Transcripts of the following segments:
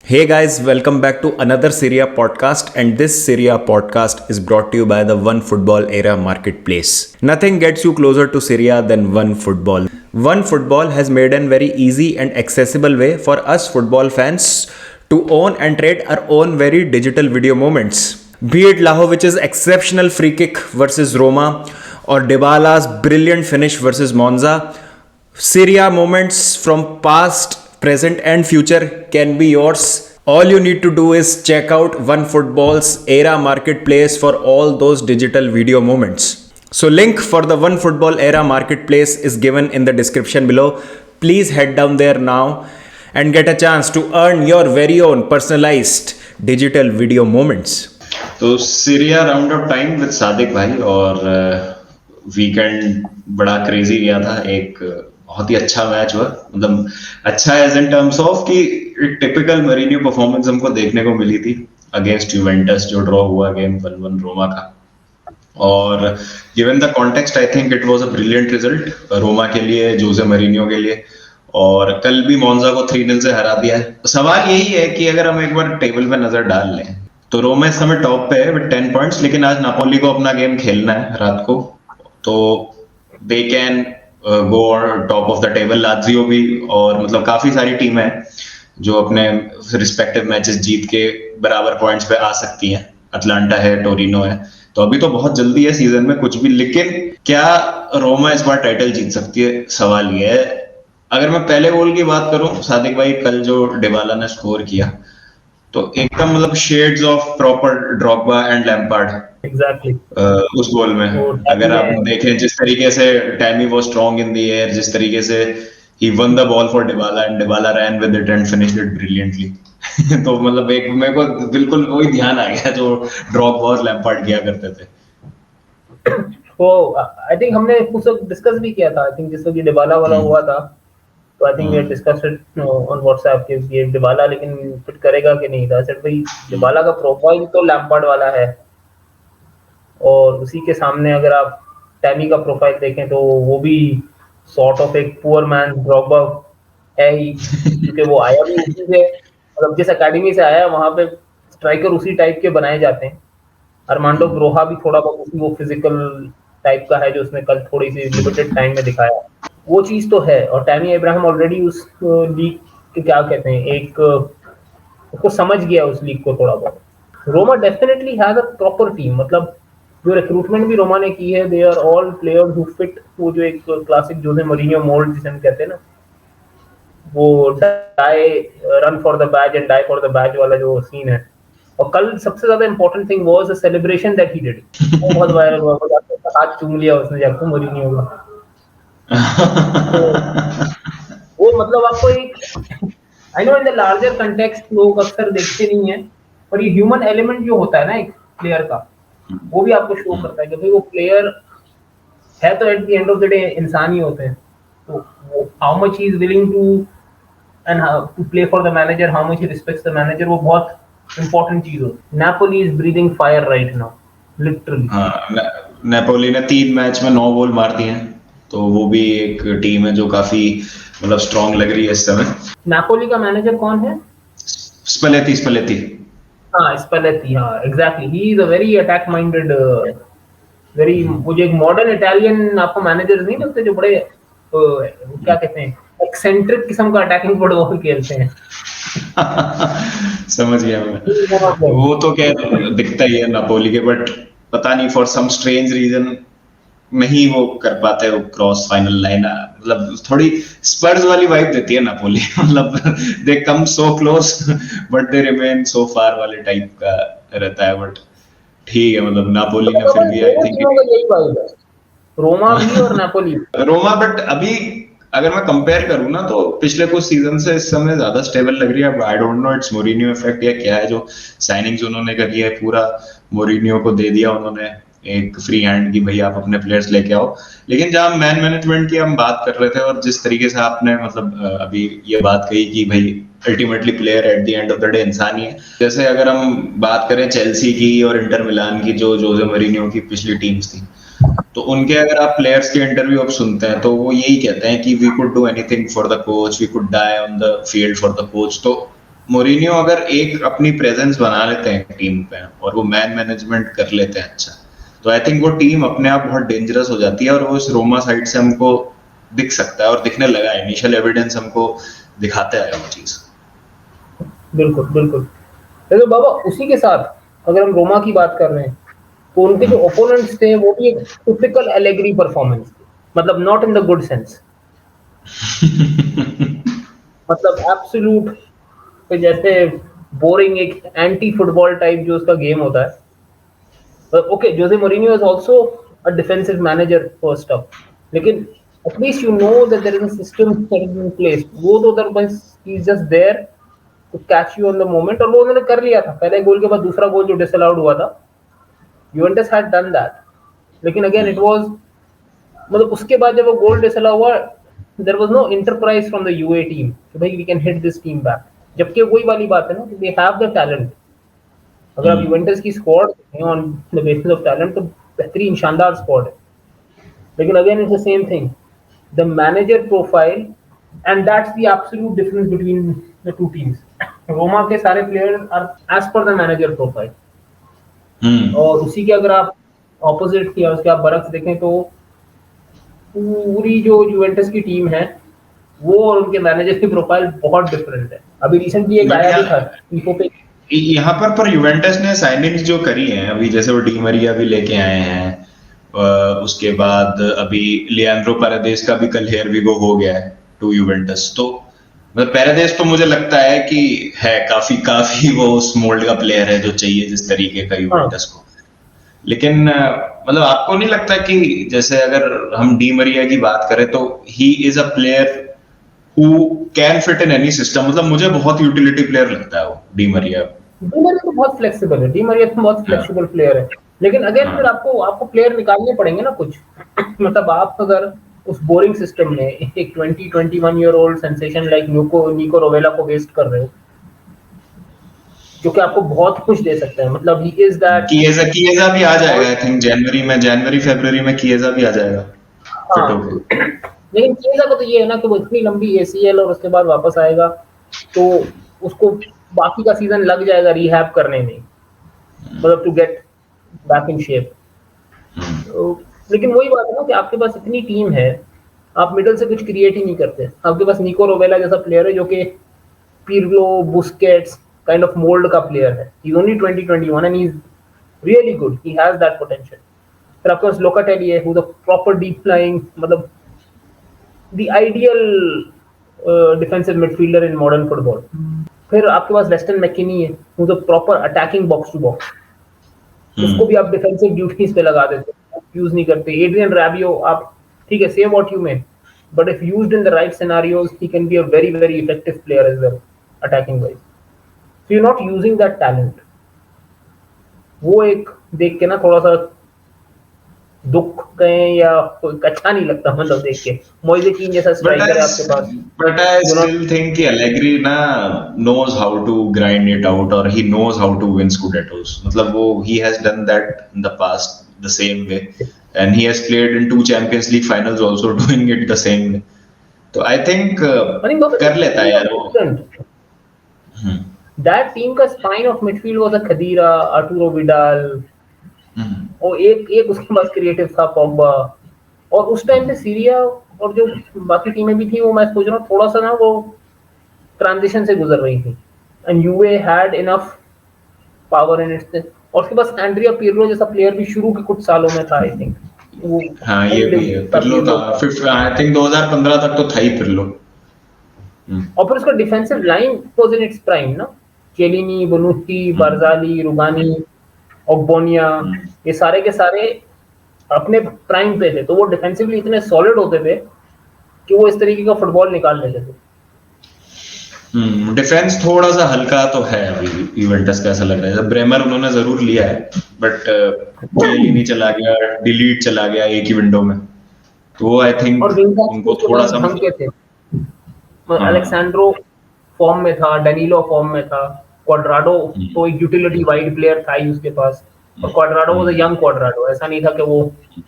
Hey guys, welcome back to another Serie A podcast, and this Serie A podcast is brought to you by the One Football Era Marketplace. Nothing gets you closer to Serie A than One Football. One Football has made a very easy and accessible way for us football fans to own and trade our own very digital video moments. Be it Lahovic's exceptional free kick versus Roma or Dybala's brilliant finish versus Monza, Serie A moments from past, present, and future can be yours. All you need to do is check out OneFootball's Era Marketplace for all those digital video moments. So, link for the OneFootball Era Marketplace is given in the description below. Please head down there now and get a chance to earn your very own personalized digital video moments. तो Syria round up time with Sadiq भाई और weekend बड़ा crazy गया था। एक बहुत ही अच्छा match हुआ, मतलब अच्छा एज इन टर्म्स ऑफ कि एक टिपिकल मरीनियो परफॉर्मेंस हमको देखने को मिली थी अगेंस्ट यूवेंटस, जो ड्रॉ हुआ गेम 1-1 रोमा का। और given the context I think it was a brilliant result Roma के लिए, जोसे मरीनियो के लिए। और कल भी मोन्जा को 3-0 से हरा दिया है। सवाल यही है कि अगर हम एक बार टेबल पे नजर डाल लें तो रोमा इस समय टॉप पे है विद 10 पॉइंट्स, लेकिन आज नापोली को अपना गेम खेलना है रात को, तो they can go top of the table. Lazio भी, और मतलब काफी सारी टीमें हैं जो अपने रिस्पेक्टिव मैचेस जीत के बराबर पॉइंट्स पे आ सकती हैं। अटलांटा है, टोरिनो है, तो अभी तो बहुत जल्दी है सीजन में कुछ भी। लेकिन क्या रोमा इस बार टाइटल जीत सकती है, सवाल ये है। अगर मैं पहले गोल की बात करूं, सादिक भाई कल जो डिबाला ने स्कोर किया तो एकदम मतलब shades of proper Drogba and Lampard exactly उस गोल में। अगर आप देखें जिस तरीके से Tammy was strong in the air, जिस तरीके से ही won the ball for Dybala and Dybala ran with it and finished it brilliantly. तो मतलब एक मेरे को बिल्कुल वही ध्यान आ गया जो ड्रॉगबा और लैम्पार्ड किया करते थे। तो आई थिंक हमने कुछ डिस्कस भी किया था, आई थिंक जिस वक्त डिबाला वाला हुआ था, तो I think we had discussed it on WhatsApp कि ये डिबाला लेकिन फिट करेगा कि नहीं। था सर भाई, डिबाला का प्रोफाइल तो लैम्पार्ड वाला है, और उसी के सामने अगर आप टैमी का प्रोफाइल देखें तो वो भी सॉर्ट ऑफ एक पुअर मैन ड्रॉगबा है ही, क्योंकि वो आया भी उसी से, मतलब जिस एकेडमी से आया वहां पे स्ट्राइकर उसी टाइप के बनाए जाते हैं। अरमांडो ब्रोहा भी थोड़ा बहुत उसी वो फिजिकल टाइप का है जो उसने कल थोड़ी सी लिमिटेड टाइम में दिखाया, वो चीज तो है। और टैमी अब्राहम ऑलरेडी उस लीग के क्या कहते हैं, एक उसको समझ गया उस लीग को थोड़ा बहुत। Roma definitely has a proper team, मतलब जो रिक्रूटमेंट भी रोमा ने की है, they are all players who fit वो जो एक क्लासिक जोसे मौरिन्यो मोल्ड जिसे हम कहते हैं ना, वो die run for the badge and die for the badge वाला जो सीन है। और कल सबसे ज्यादा important thing was the celebration that he did, वो बहुत वायरल हुआ, हाथ चूम लिया उसने जाकर मौरिन्यो का। वो मतलब आपको एक, I know in the larger context लोग अक्सर देखते नहीं है, पर ये ह्यूमन एलिमेंट जो होता है ना एक प्लेयर का, वो भी आपको शो करता है कि भाई वो प्लेयर है तो at the end of the day इंसान ही होते हैं। तो वो how much he is willing to and to play for the manager, how much he respects the manager, वो बहुत इंपॉर्टेंट चीज होती है। Napoli is breathing fire right now, literally. हाँ, नापोली ने 3 मैच में 9 गोल मार दिए हैं, तो वो भी एक टीम है जो काफी मतलब स्ट्रांग लग रही है इस समय। नापोली का मैनेजर कौन है? स्पलेती। हाँ, स्पेलेटी, हाँ exactly, he is a very attack minded, very, मुझे एक मॉडर्न इटालियन आपको मैनेजर नहीं लगते जो बड़े क्या कहते हैं, एक्सेंट्रिक किस्म का अटैकिंग फुटबॉल खेलते हैं। समझ गया मैं। वो तो क्या दिखता ही है नापोली के, बट पता नहीं फॉर सम स्ट्रेंज रीजन नहीं वो कर पाते वो क्रॉस फाइनल लाइन। मतलब थोड़ी स्पर्स वाली वाइब देती है नापोली, मतलब they come so close but they remain so far वाले टाइप का रहता है। बट ठीक है, मतलब नापोली ने फिर भी आई थिंक यही वाइब है, रोमा भी और नापोली। रोमा, बट अभी अगर मैं कंपेयर करूं ना तो पिछले कुछ सीजन से इस समय ज्यादा स्टेबल लग रही है। I don't know it's Mourinho effect या क्या है, जो साइनिंग्स उन्होंने करी है पूरा मोरिनियो को दे दिया उन्होंने एक फ्री हैंड की, भाई आप अपने प्लेयर्स लेके आओ। लेकिन जहां मैन मैनेजमेंट की हम बात कर रहे थे, और जिस तरीके से आपने मतलब अभी ये बात कही कि भाई ultimately player eight the end of the day इंसान ही है। जैसे अगर हम बात करें चेल्सी की और इंटर मिलान की, जो जोसे मरीनियो की पिछली टीम्स थी, तो उनके अगर आप प्लेयर्स के इंटरव्यू अब सुनते हैं तो वो यही कहते हैं कि we could do anything for the coach, we could die on the field for the coach. तो मोरिनियो अगर एक अपनी प्रेजेंस बना लेते हैं टीम पे और वो मैन मैनेजमेंट कर लेते हैं अच्छा, तो आई थिंक वो टीम अपने आप बहुत डेंजरस हो जाती है और वो इस रोमा साइड से हमको दिख सकता है और दिखने लगा है, इनिशियल एविडेंस हमको दिखाते हैं वो चीज। बिल्कुल बिल्कुल। तो बाबा उसी के साथ अगर हम रोमा की बात कर रहे हैं तो उनके जो ओपोनेंट्स थे वो भी एक टिपिकल एलेग्री परफॉर्मेंस थे, मतलब not in the good sense, मतलब एब्सोल्यूट जैसे बोरिंग एक एंटी फुटबॉल टाइप जो उसका गेम होता है। Okay, Jose Mourinho is also a defensive manager first up, लेकिन at least you know that there is a system in place. वो तो otherwise he is just there to catch you on the moment, और वो उन्होंने कर लिया था पहले गोल के बाद। दूसरा गोल जो डिसअलाउड हुआ था, यूवेंटस हैड डन दैट, लेकिन अगेन इट वाज, मतलब उसके बाद जब वो गोल डिसअलाउ हुआ, there was no enterprise from the Juve team कि भाई we can hit this team back. जबकि वही वाली बात है ना कि दे हैव द टैलेंट। अगर आप यूवेंटस की स्क्वाड देखें on the basis of talent तो बेहतरीन शानदार स्क्वाड है, लेकिन again it's the same thing, the manager profile, and that's the absolute difference between the two teams. Roma के सारे players are as per the manager profile, और उसी के अगर आप ऑपोजिट या उसके आप बरक्स देखें तो पूरी जो यूवेंटस की टीम है वो और उनके मैनेजर की प्रोफाइल बहुत डिफरेंट है। अभी रिसेंटली एक आया भी था इन्फो पे, यहाँ पर यूवेंटस ने साइनिंग्स जो करी हैं अभी, जैसे वो डी मरिया भी लेके आए हैं, उसके बाद अभी लियांड्रो पैरादेस का भी कल हेयर विगो हो गया है टू यूवेंटस। तो मतलब पैरादेस तो मुझे लगता है कि है काफी काफी वो उस मोल्ड का प्लेयर है जो चाहिए जिस तरीके का यूवेंटस को। लेकिन मतलब आपको नहीं लगता कि जैसे अगर हम डी मरिया की बात करें तो he is a player who can fit in any system, मतलब मुझे बहुत यूटिलिटी प्लेयर लगता है वो डी मरिया। डी मरिया तो बहुत फ्लेक्सिबल है, डी मरिया तो बहुत फ्लेक्सिबल प्लेयर है, लेकिन अगेन फिर आपको प्लेयर निकालने पड़ेंगे ना कुछ। मतलब आप अगर उस बोरिंग सिस्टम में एक 21 ईयर ओल्ड सेंसेशन लाइक निको रोवेला को वेस्ट कर रहे हो, जो कि आपको बहुत कुछ दे सकता है, मतलब ही इज दैट। किएजा भी आ जाएगा आई थिंक जनवरी फरवरी में किएजा भी आ जाएगा फिट होके। लेकिन किएजा का तो ये है ना कि वो इतनी लंबी एसीएल और उसके बाद वापस आएगा तो उसको बाकी का सीजन लग जाएगा रिहैब करने में, मतलब to get back in shape. लेकिन वही बात है ना कि आपके पास इतनी टीम है, आप मिडल से कुछ क्रिएट ही नहीं करते। आपके पास निको रोवेला जैसा प्लेयर है जो कि Pirlo, Busquets kind of mould का प्लेयर है। He is only 20-21 and he is really good, he has that potential. फिर आपके पास लोकाटेली है, who is a proper deep flying, मतलब the ideal defensive midfielder in modern football. फिर आपके पास वेस्टन मैकिनी है, who is a proper attacking box to box, उसको भी आप डिफेंसिव ड्यूटीज पे लगा देते हो, यूज नहीं करते। एड्रियन रैबियो, आप ठीक है, say what you may, but if used in the right scenarios he can be a very very effective player as well attacking wise. So you not using that talent. वो एक देख के ना थोड़ा सा दुख कहें या अच्छा नहीं लगता, मतलब देख के। मोइसे कीन जैसा स्ट्राइकर है आपके पास, बट आई स्टिल थिंक कि एलेग्री ना knows how to grind it out or he knows how to win scudettos, मतलब वो he has done that in the past the same way and he has played in 2 Champions League finals also doing it the same way, तो I think कर लेता है यार वो। That team का spine of midfield was a Khedira, Arturo Vidal, और एक उसके पास क्रिएटिव था पॉग्बा, और उस टाइम पे सीरिया और जो बाकी टीमें भी थी वो मैं सोच रहा हूँ थोड़ा सा ना वो ट्रांजिशन से गुजर रही थी, and Juve had enough power in its. और उसके पास एंड्रिया पिर्लो जैसा प्लेयर भी शुरू के कुछ सालों में था आई थिंक। हाँ ये भी है, पिर्लो था आई थिंक 2015 तक तो था ही पिर्लो। और फिर उसका defensive line was in its prime ना, केलिनी, बोनुक्की, बारजाली, रुगानी, ओग्बोनिया, ये सारे के सारे अपने प्राइम पे थे, तो वो डिफेंसिवली इतने सॉलिड होते थे कि वो इस तरीके का फुटबॉल निकाल लेते थे। डिफेंस थोड़ा सा हल्का तो है अभी यूवेंटस का, ऐसा लग रहा है। ब्रेमर उन्होंने जरूर लिया है बट केलिनी चला गया, डिलीट चला गया एक ही विंडो में, तो आई थिंक उनको थोड़ा सा ढंग के थे। अलेक्सैंड्रो फॉर्म में था, डेनिलो फॉर्म में था, क्वाड्राडो तो एक यूटिलिटी वाइड प्लेयर था ही उसके पास, और क्वाड्राडो वाज अ यंग क्वाड्राडो, ऐसा नहीं था कि वो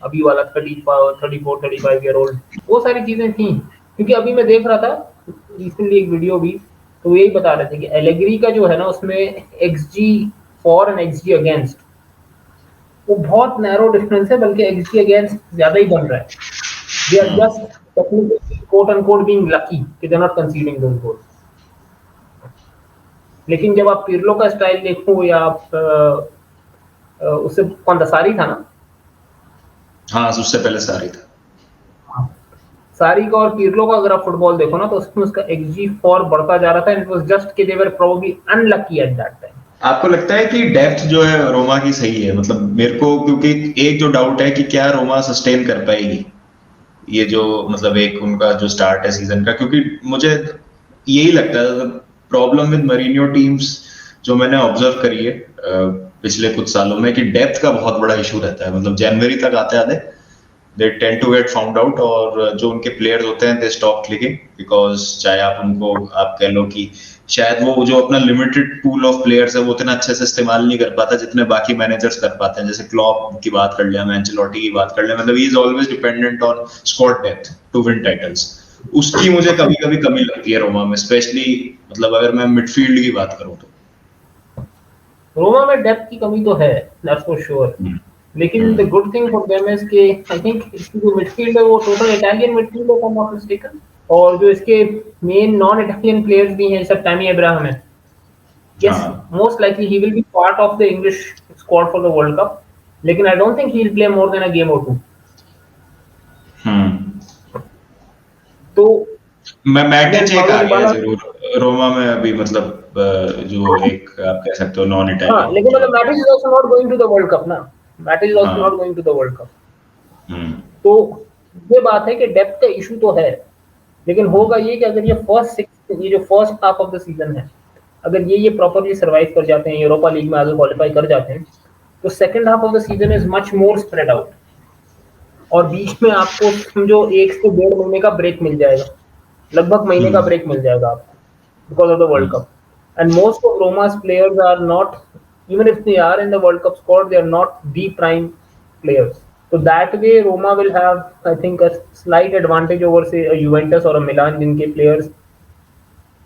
अभी वाला 34-35 ईयर ओल्ड। वो सारी चीजें थी, क्योंकि अभी मैं देख रहा था रिसेंटली एक वीडियो भी तो यही बता रहे थे कि एलेग्री का जो है ना उसमें XD for and XD against वो बहुत नैरो डिफरेंस है, बल्कि एक्सजी अगेंस्ट ज्यादा ही बन रहा है. They are just technically quote unquote being lucky कि they are not conceding those goals. लेकिन जब आप पिर्लो का स्टाइल देखो या आप उससे कौन था, सारी था ना, हाँ उससे पहले सारी था. सारी का और पिर्लो का अगर आप फुटबॉल देखो ना तो उसमें उसका एक्सजी फॉर बढ़ता जा रहा था. इट वाज जस्ट कि they were probably unlucky at that time. आपको लगता है कि डेप्थ जो है रोमा की सही है? मतलब मेरे को क्योंकि एक जो डाउट है कि क्या रोमा सस्टेन कर पाएगी ये जो मतलब एक उनका जो स्टार्ट है सीजन का, क्योंकि मुझे यही लगता है प्रॉब्लम विद मरीनियो टीम्स जो मैंने ऑब्जर्व करी है पिछले कुछ सालों में कि डेप्थ का बहुत बड़ा इशू रहता है. मतलब जनवरी तक आते आते they tend to get found out और जो उनके प्लेयर्स होते हैं दे स्टॉप क्लिकिंग बिकॉज चाहे आप उनको आप कह लो कि शायद वो जो अपना लिमिटेड पूल ऑफ प्लेयर्स है वो उतना अच्छे से इस्तेमाल नहीं कर पाता जितने बाकी मैनेजर्स कर पाते हैं. जैसे क्लॉप की बात कर लिया, एंचेलोटी की बात कर लिया, मतलब he is always dependent on squad depth to win titles. उसकी मुझे कभी कभी कमी लगती है रोमा में, स्पेशली मतलब अगर मैं मिडफील्ड की बात करूं तो. रोमा में डेप्थ की कमी तो है, दैट्स फॉर श्योर. लेकिन the good thing for them is कि आई थिंक इसकी जो मिडफील्ड है वो टोटल इटालियन मिडफील्ड है, if I'm not mistaken. और जो इसके मेन नॉन इटालियन प्लेयर्स भी हैं, सब टैमी अब्राहम है. Yes, most likely he will be part of the English squad for the World Cup. लेकिन I don't think he'll play more than a game or two. तो मैं मैटिच एक आ गया जरूर रोमा में अभी, मतलब जो एक आप कह सकते हो नॉन इटालियन. हाँ, लेकिन मतलब Matic is also not going to the world cup ना. Matic is also not going to the world cup. तो ये बात है कि डेप्थ का इशू तो है, लेकिन होगा ये कि अगर ये जो first half of the season है, अगर ये प्रॉपर्ली सर्वाइव कर जाते हैं, यूरोपा लीग में आगे क्वालिफाई कर जाते हैं, तो second half of the season is much more spread out. और बीच में आपको समझो 1 से 1.5 महीने का ब्रेक मिल जाएगा, लगभग महीने का ब्रेक मिल जाएगा आपको because of the world cup. And most of रोमा's players are not, even if they are in the World Cup squad, they are not the prime players. So that way Roma will have, I think, a slight advantage over say a Juventus or a Milan, जिनके players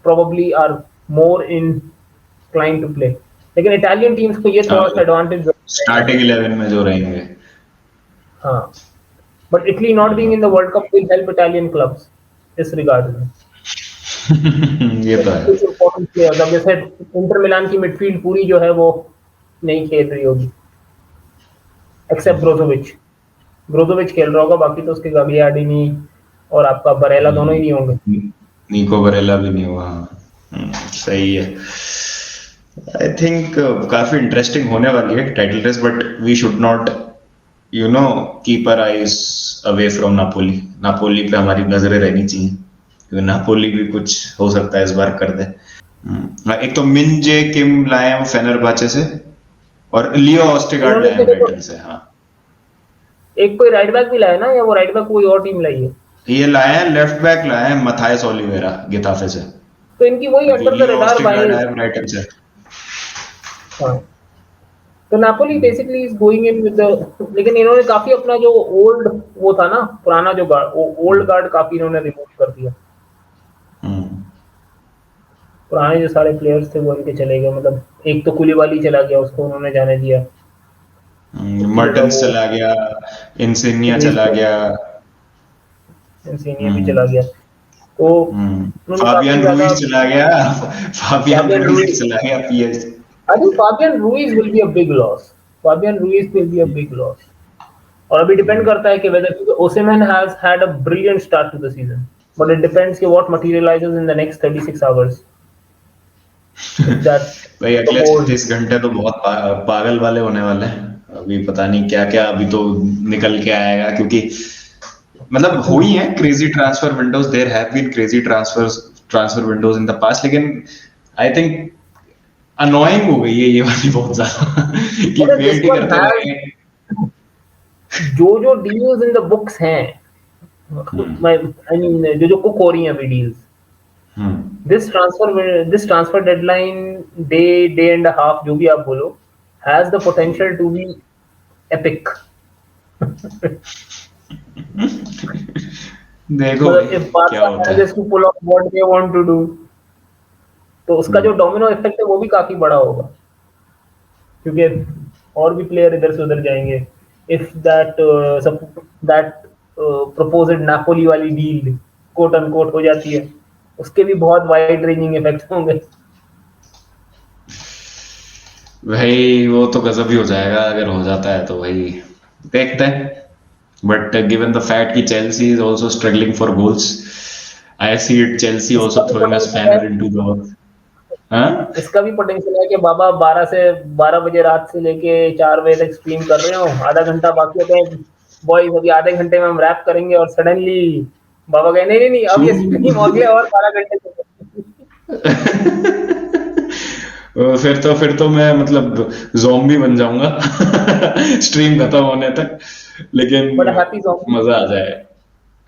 probably are more inclined to play. लेकिन Italian teams को ये थोड़ा सा advantage starting 11 में जो रहेंगे. हाँ, but Italy not being in the world cup will help Italian clubs इस रिगार्ड में. ये तो है. कुछ इंपॉर्टेंट प्लेयर्स, अब जैसे इंटर मिलान की मिडफील्ड पूरी जो है वो नहीं खेल रही होगी एक्सेप्ट ब्रोजोविच खेल रहा होगा, बाकी तो उसके गाग्लियार्डिनी और आपका बरेला दोनों ही नहीं होंगे. निको बरेला भी नहीं हुआ. सही है. आई थिंक काफी इंटरेस्टिंग होने वाली है title race, but we should not keep our eyes away from Napoli पे हमारी नजरें रहनी चाहिए, क्योंकि नापोली भी कुछ हो सकता है इस बार कर दे. एक तो मिन जे किम लाए हैं वो फेनरबाचे से, और लियो ऑस्टिगार्ड लाए हैं ब्राइटन से. हाँ, एक कोई राइट बैक भी लाया ना, या वो राइट बैक कोई और टीम लाई है? ये लाए हैं लेफ्ट बैक लाए हैं मथायस ओलिवेरा गेताफे से. तो इनकी वही under the radar by Brighton से. हाँ, तो Napoli basically is going in with the, लेकिन इन्होंने काफी अपना जो ओल्ड वो था ना, पुराना जो गार्ड, ओल्ड गार्ड काफी इन्होंने रिमूव कर दिया. पुराने जो सारे प्लेयर्स थे वो इनके चले गए. मतलब एक तो कुलीबाली चला गया, उसको उन्होंने जाने दिया. मर्टेंस चला गया, इंसिनिया चला गया, इंसिनिया भी चला गया. तो फाबियन रूइज चला गया, फाबियन रूइज चला गया PS. I think Fabian Ruiz will be a big loss. Fabian Ruiz will be a big loss. और अभी डिपेंड करता है कि whether, because Osimhen has had a brilliant start to the season, but it depends कि what materializes in the next 36 hours. भाई अगले 36 घंटे तो बहुत पागल वाले होने वाले हैं. अभी पता नहीं क्या क्या अभी तो निकल के आएगा, क्योंकि मतलब हुई है crazy transfer windows, there have been crazy transfer windows in the past, लेकिन आई थिंक अनोइंग हो गई है ये वाली बहुत ज्यादा कि वेट ही करते रहे. जो डील्स इन द बुक्स हैं, आई मीन जो कुक हो रही हैं अभी deals, this transfer deadline day and half जो भी आप बोलो, has the potential to be epic. देखो if Barca manages to pull off what they want to do, तो उसका जो डोमिनो इफेक्ट है वो भी काफी बड़ा होगा, क्योंकि और भी प्लेयर इधर से उधर जाएंगे। इफ दैट प्रपोज्ड नापोली वाली डील कोट अनकोट हो जाती है, उसके भी बहुत वाइड रेंजिंग इफेक्ट्स होंगे। भाई वो तो गजब ही हो जाएगा अगर हो जाता है तो, भाई देखते हैं। बट गिवन द फैक्ट कि Chelsea is also struggling for goals, I see it Chelsea इसका आल्सो भी थ्रोइंग अ पोटेंशियल है, स्पैनर इनटू द हाँ। इसका भी पोटेंशियल है कि बाबा 12 बजे रात से लेके 4 बजे तक स्ट्रीम कर रहे हो, आधा घंटा बाकी है तो बॉयज अभी आधे घंटे में हम रैप करेंगे, और सडनली बाबा कहे नहीं नहीं नहीं अब ये स्ट्रीम अगले और 12 घंटे फिर तो मैं मतलब ज़ॉम्बी बन जाऊंगा स्ट्रीम खत्म होने तक, लेकिन बट हैप्पी ज़ॉम्बी, मजा आ जाए।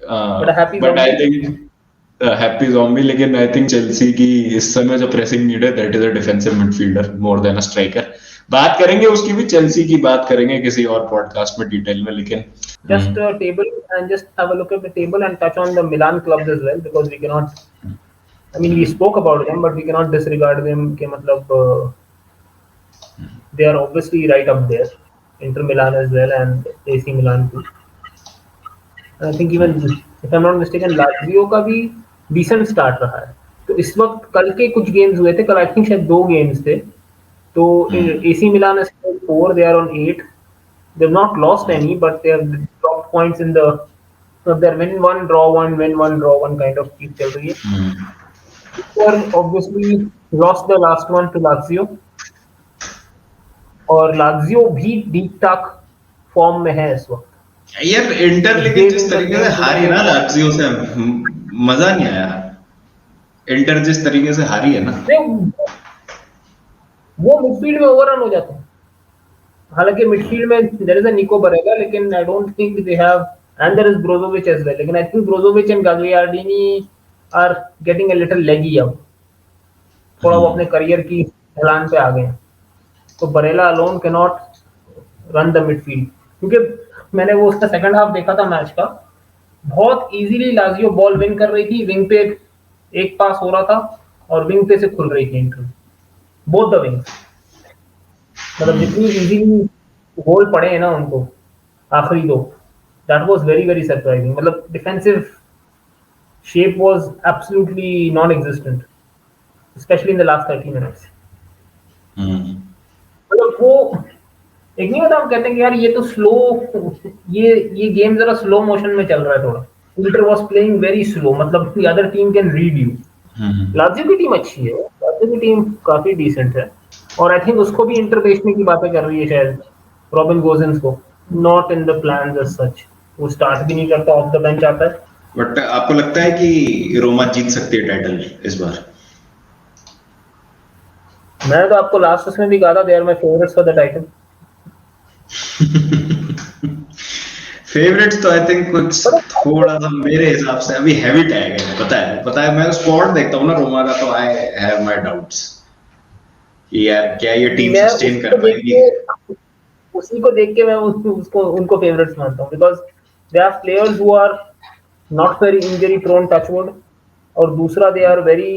But happy but I zombie. Think happy zombie, लेकिन आई थिंक चेल्सी की इस समय जो प्रेसिंग नीड है that is a defensive midfielder more than a striker. बात करेंगे उसकी भी, चेल्सी की बात करेंगे किसी और पॉडकास्ट में डिटेल में, लेकिन Just table and just have a look at the table and touch on the Milan clubs as well, because we cannot. I mean, we spoke about them, but we cannot disregard them. के मतलब they are obviously right up there. Inter Milan as well and AC Milan too. And I think even if I'm not mistaken, Lazio का भी decent start रहा है। तो इस वक्त कल के कुछ गेम्स हुए थे, कल आई थिंक शायद 2 गेम्स थे। तो AC Milan is 4, they are on 8. They've not lost any, but they have dropped points in the. So they're win one, draw one, win one, draw one kind of keep चल रही है। और obviously lost the last one to Lazio, और Lazio भी ठीक ठाक form में है इस वक्त। यार इंटर लेकिन जिस तरीके से हारी ना लात्सियो से, मजा नहीं आया। इंटर जिस तरीके से हारी है ना, वो मिडफील्ड में ओवररन हो जाते हैं। हालांकि मिडफील्ड में there is a Nico Barella, लेकिन I don't think they have, and there is Brozovic as well, लेकिन आई थिंक ब्रोजोविच एंड गाgliardini are getting a little leggy अब, थोड़ा वो अपने करियर की ढलान पे आ गए हैं। तो Barella alone can not run the midfield, क्योंकि मैंने वो उसका सेकंड हाफ देखा था मैच का, बहुत इजीली लाजियो बॉल विन कर रही थी, विंग पे एक पास हो रहा था और विंग पे से खुल रही थी इंटर, बोथ द विंग्स। मतलब जितनी इजीली गोल पड़े हैं ना उनको आखिरी 2, that was very very surprising. मतलब defensive shape was absolutely non existent, especially in the last 30 minutes. मतलब वो एक नहीं होता, हम कहते हैं कि यार ये तो स्लो, ये गेम जरा स्लो मोशन में चल रहा है थोड़ा। Inter was playing very slow, मतलब the other team can read you. Lazio की टीम अच्छी है, लाजियो की टीम काफी डिसेंट है, और आई थिंक उसको भी इंटर बेचने की बातें कर रही है शायद, रॉबिन गोजेंस को। Not in the plans as such, वो स्टार्ट भी नहीं करता, ऑफ द बेंच आता है। बट आपको लगता है कि रोमा जीत सकती है टाइटल इस बार? मैंने तो आपको लास्ट उसमें भी कहा था, they are my favourites for the title. Favourites तो आई थिंक कुछ थोड़ा सा मेरे हिसाब से अभी हैवी टैग है, पता है मैं स्क्वाड देखता हूँ ना रोमा का, तो आई हैव माय डाउट्स कि यार क्या ये टीम सस्टेन कर पाएगी। उसी को देख के मैं उसको उनको फेवरेट्स मानता हूँ, because they are players who are not very injury prone, touchwood, और दूसरा दे आर वेरी,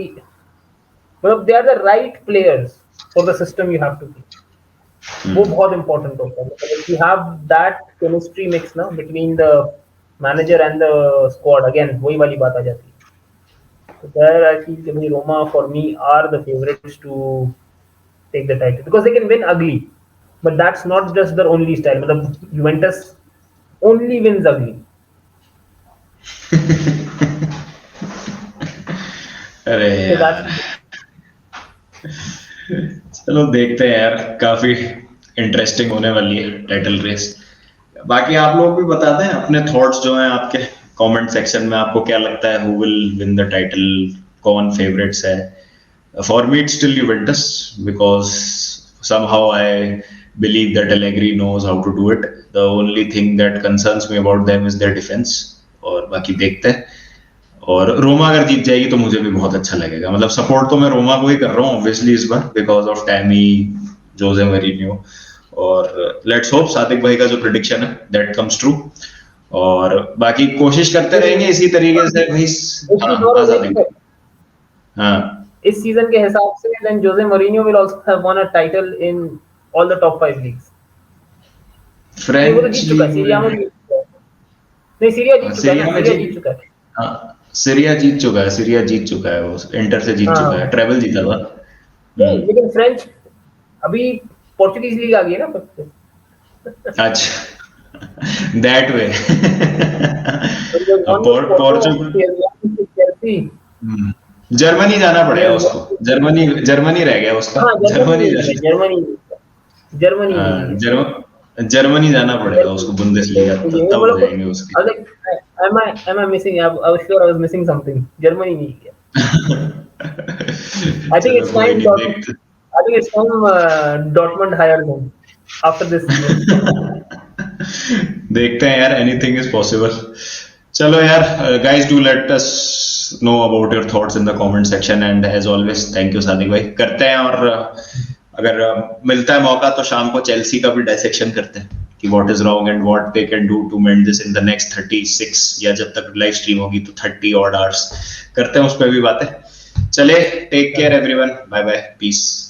मतलब they are the right players for the system you have to play. वो बहुत इंपॉर्टेंट होता है। If you have that chemistry mix ना between the manager and the squad, again वही वाली बात आ जाती है। तो देयर आई फील कि भाई Roma for me are the favourites to take the title, because they can win अगली, but that's not just their only style. मतलब Juventus only wins ugly. अरे यार चलो देखते हैं यार, काफी इंटरेस्टिंग होने वाली है टाइटल रेस। बाकी आप लोग भी बताते हैं अपने थॉट्स जो हैं आपके कमेंट सेक्शन में, आपको क्या लगता है who will win the title, कौन फेवरेट्स है? For me it's still Juventus, because somehow I believe that Allegri knows how to do it. The only thing that concerns me about them is their defense, और बाकी देखते हैं। और रोमा अगर जीत जाएगी तो मुझे भी बहुत अच्छा लगेगा। मतलब सपोर्ट तो मैं रोमा को ही कर रहा हूँ ऑब्वियसली इस बार, because of Tammy, Jose Mourinho, और लेट्स होप सादिक भाई का जो प्रेडिक्शन है दैट कम्स ट्रू। और बाकी कोशिश करते रहेंगे इसी तरीके से भाई। हाँ सादिक, हाँ इस सीजन के हिसाब से then Jose Mourinho will also have won a title in all the top 5 leagues. नहीं वो तो फ्रेंच जीत चुका है, लीग सीरिया में में भी जीत चुका है। नहीं सीरिया जीत चुका है सीरिया ना, में सीरिया जीत चुका है। हाँ, सीरिया जीत चुका है, वो इंटर से जीत चुका है, हाँ ट्रेबल जीता था। नहीं लेकिन फ्रेंच अभी पोर्चुगीज लीग आ गई है ना फिर। अच्छा, that way. He has won with Porto, Portugal he has won with Chelsea, Germany जाना he पड़ेगा has उसको, won with जर्मनी रह गया उसका, हाँ जर्मनी जर्मनी नहीं है, जर्मनी नहीं है। जर्मनी जाना पड़ेगा उसको, बुंदेसलीगा ये तब हो मतलब जाएंगे उसके। I was like, am I missing? I was sure I was missing something. Germany नहीं है। I think चलो it's कोई time नहीं, देखते। Dortmund hires him after this season. देखते हैं यार, एनीथिंग इज पॉसिबल। चलो यार, guys do let us know about your thoughts in the comment section, and as always thank you Sadiq भाई। करते हैं, और अगर मिलता है मौका तो शाम को चेल्सी का भी डायसेक्शन करते हैं कि what is wrong and what they can do to mend this in the next 36, या जब तक लाइव स्ट्रीम होगी तो 30 ऑड आवर्स करते हैं उस पर भी बातें। चले, take care everyone, bye bye, piece.